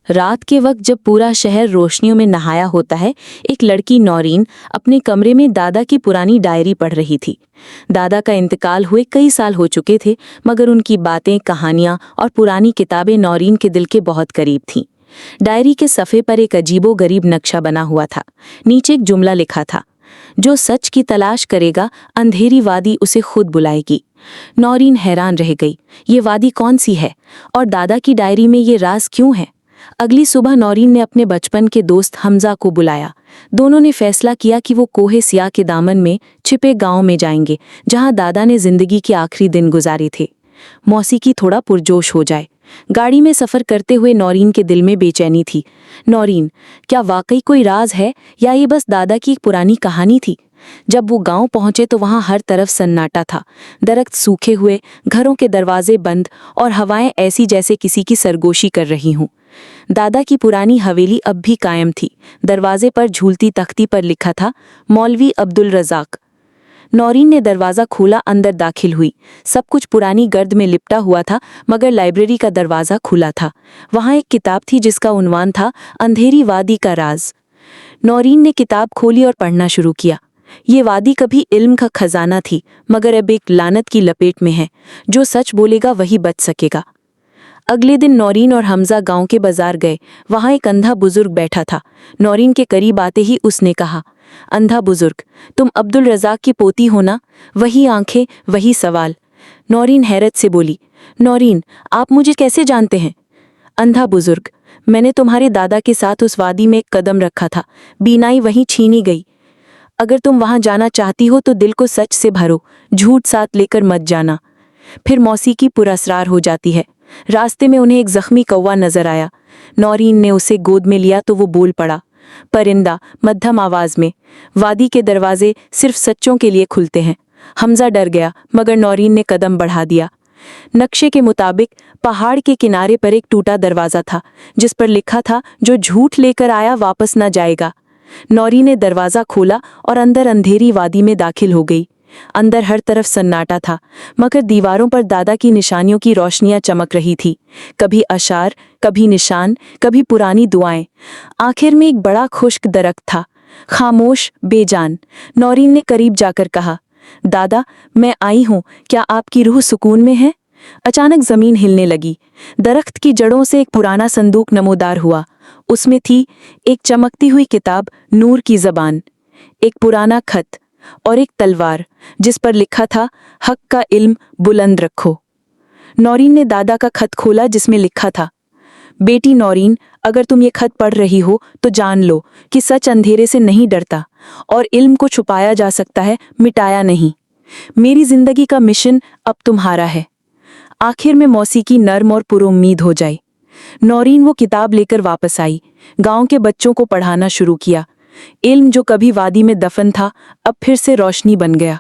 रात के वक्त जब पूरा शहर रोशनियों में नहाया होता है, एक लड़की नौरीन अपने कमरे में दादा की पुरानी डायरी पढ़ रही थी। दादा का इंतकाल हुए कई साल हो चुके थे, मगर उनकी बातें, कहानियां और पुरानी किताबें नौरीन के दिल के बहुत करीब थीं। डायरी के सफ़े पर एक अजीबो-गरीब नक्शा बना हुआ था। नीचे एक जुमला लिखा था, जो सच की तलाश करेगा, अंधेरी वादी उसे खुद बुलाएगी। नौरीन हैरान रह गई, ये वादी कौन सी है और दादा की डायरी में ये राज क्यों है? अगली सुबह नौरीन ने अपने बचपन के दोस्त हमजा को बुलाया। दोनों ने फैसला किया कि वो कोहे सियाह के दामन में छिपे गांव में जाएंगे, जहां दादा ने जिंदगी के आखिरी दिन गुजारे थे। मौसीकी थोड़ा पुरजोश हो जाए। गाड़ी में सफ़र करते हुए नौरीन के दिल में बेचैनी थी। नौरीन, क्या वाकई कोई राज है या ये बस दादा की एक पुरानी कहानी थी? जब वो गांव पहुंचे तो वहां हर तरफ सन्नाटा था। दरख्त सूखे हुए, घरों के दरवाजे बंद और हवाएं ऐसी जैसे किसी की सरगोशी कर रही हूं। दादा की पुरानी हवेली अब भी कायम थी। दरवाजे पर झूलती तख्ती पर लिखा था, मौलवी अब्दुल रज़ाक। नौरीन ने दरवाज़ा खोला, अंदर दाखिल हुई। सब कुछ पुरानी गर्द में लिपटा हुआ था, मगर लाइब्रेरी का दरवाज़ा खुला था। वहाँ एक किताब थी जिसका उन्वान था, अंधेरी वादी का राज। नौरीन ने किताब खोली और पढ़ना शुरू किया। ये वादी कभी इल्म का खजाना थी, मगर अब एक लानत की लपेट में है। जो सच बोलेगा वही बच सकेगा। अगले दिन नौरीन और हमजा गांव के बाजार गए। वहां एक अंधा बुजुर्ग बैठा था। नौरीन के करीब आते ही उसने कहा, अंधा बुजुर्ग, तुम अब्दुल रज़ाक की पोती हो ना? वही आंखें, वही सवाल। नौरीन हैरत से बोली, नौरीन, आप मुझे कैसे जानते हैं? अंधा बुजुर्ग, मैंने तुम्हारे दादा के साथ उस वादी में एक कदम रखा था, बीनाई वहीं छीनी गई। अगर तुम वहां जाना चाहती हो तो दिल को सच से भरो, झूठ साथ लेकर मत जाना। फिर मौसीकी पुरअसरार हो जाती है। रास्ते में उन्हें एक जख्मी कौवा नजर आया। नौरीन ने उसे गोद में लिया तो वो बोल पड़ा, परिंदा, मध्यम आवाज में, वादी के दरवाजे सिर्फ सच्चों के लिए खुलते हैं। हमजा डर गया, मगर नौरीन ने कदम बढ़ा दिया। नक्शे के मुताबिक पहाड़ के किनारे पर एक टूटा दरवाजा था, जिस पर लिखा था, जो झूठ लेकर आया वापस न जाएगा। नौरीन ने दरवाजा खोला और अंदर अंधेरी वादी में दाखिल हो गई। अंदर हर तरफ सन्नाटा था, मगर दीवारों पर दादा की निशानियों की रोशनियां चमक रही थी। कभी अशार, कभी निशान, कभी पुरानी दुआएं। आखिर में एक बड़ा खुश्क दरख्त था, खामोश, बेजान। नौरीन ने करीब जाकर कहा, दादा, मैं आई हूँ, क्या आपकी रूह सुकून में है? अचानक जमीन हिलने लगी। दरख्त की जड़ों से एक पुराना संदूक नमोदार हुआ। उसमें थी एक चमकती हुई किताब, नूर की ज़बान, एक पुराना खत और एक तलवार, जिस पर लिखा था, हक का इल्म बुलंद रखो। नौरीन ने दादा का खत खोला, जिसमें लिखा था, बेटी नौरीन, अगर तुम ये खत पढ़ रही हो तो जान लो कि सच अंधेरे से नहीं डरता और इल्म को छुपाया जा सकता है, मिटाया नहीं। मेरी जिंदगी का मिशन अब तुम्हारा है। आखिर में मौसीकी नर्म और पुरुम्मीद हो जाई। नौरीन वो किताब लेकर वापस आई, गांव के बच्चों को पढ़ाना शुरू किया। इल्म जो कभी वादी में दफन था, अब फिर से रोशनी बन गया।